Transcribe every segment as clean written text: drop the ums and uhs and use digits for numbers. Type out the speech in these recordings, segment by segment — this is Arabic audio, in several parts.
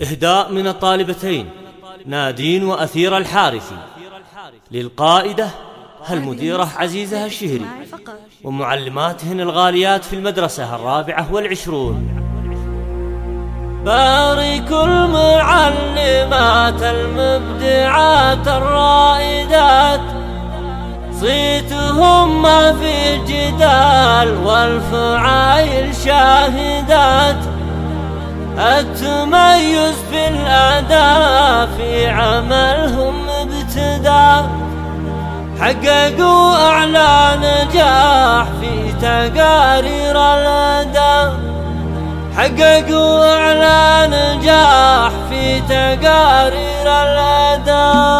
إهداء من الطالبتين نادين وأثير الحارثي للقائدة المديرة عزيزة الشهري ومعلماتهن الغاليات في المدرسة 24. باركوا المعلمات المبدعات الرائدات، صيتهم ما في جدال والفعايل شاهدات، التميز في الأداء في عملهم ابتداء، حققوا أعلى نجاح في تقارير الأداء، حققوا أعلى نجاح في تقارير الأداء.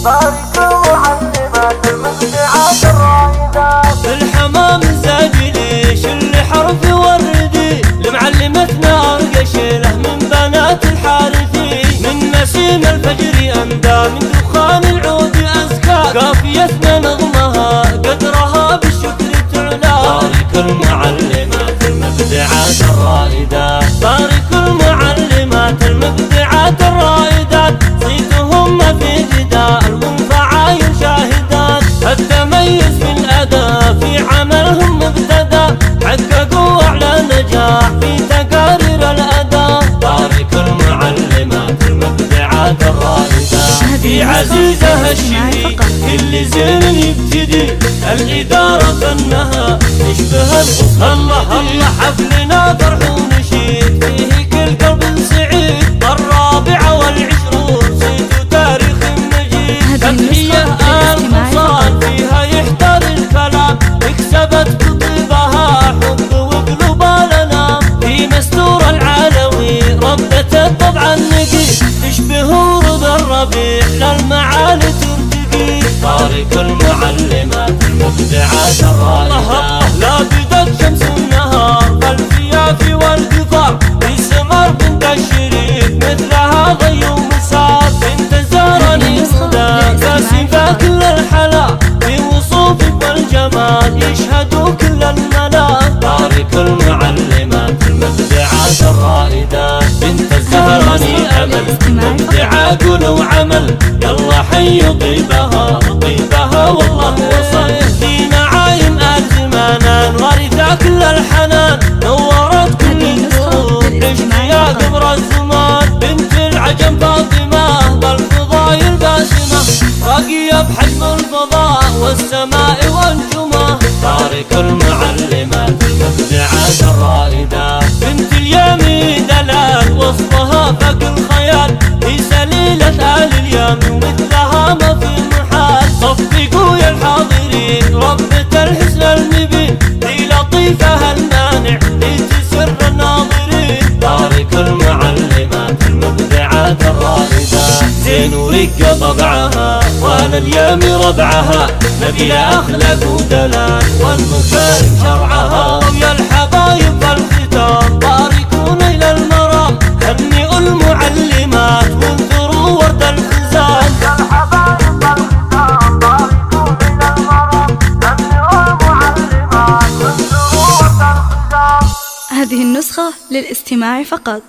باركوا معلمات المبدعات الرائدات، الحمام الزاجليش اللي حرف وردي، لمعلمتنا أرقشله من بنات الحارثي، من نسيم الفجر أندى، من دخان العود أزكى، قافيتنا نظمها قدرها بالشكر تعلى. بارك المعلمات المبدعات الرائدات، بارك المعلمات المبدعات الرائدات، صيتهم ما في جدال والفعايل شاهدات، التميز في الأداء في عملهم ابتدى، حققوا أعلى نجاح في تقارير الأداء. بارك المعلمات المبدعات الرائدات في عزيزة الشهري، كل زين يبتدي الإدارة فنها تشبه القصة. الله الله حفلنا فرح ونشيد، فيه كل قلب سعيد، 24 صيت تاريخ مجيد، تمحية الخصال فيها يحتر الكلام، اكسبت بطيبها حب وقلوب لنا، في مستور العلوي ربة الطبع النقي، تشبه ورود الربيع للمعالي ترتقي. بارك المعلمات المبدعات الرائدات، لا بدت شمس النهار بالفياف والقفار، في سمر بنت الشريف مثلها ضي ومسار، بنت زارني صدى كاسفة كل الحلا، في وصوفك والجمال يشهدوا كل الملا. بارك المعلمات المبدعات الرائدات، بنت الزهراني أمل مبدعة قول وعمل، يلا حيوا طيبها طيبها والله وصل، في نعايم آل زمانان وارثة كل الحنان، نورت كل الدروب عشت يا قمر الزمان، بنت العجم فاطمة بالفضايل باسمة، راقية بحجم الفضاء والسماء وانجمه. بارك المعلمات المبدعات الرائدات، بنت اليمين دلال وسطها فك الخيال، في سليلة آل اليمن ومثلها ما في محال، صفقوا يا الحاضرين ربة الحسن المبين، ذي لطيفها المانع لتسر الناظرين. بارك المعلمات المبدعات الرائدات، زين ورق طبعها ولا اليم ربعها، نبي أخلاق ودلال والمكارم شرعها، ويا الحبايب بالختام باركونا إلى المرام، هنئوا المعلمات وانثروا ورد الخزان. يا الحبايب بالختام باركوا إلى المرام، هنئوا المعلمات وانثروا ورد الخزان. هذه النسخة للاستماع فقط.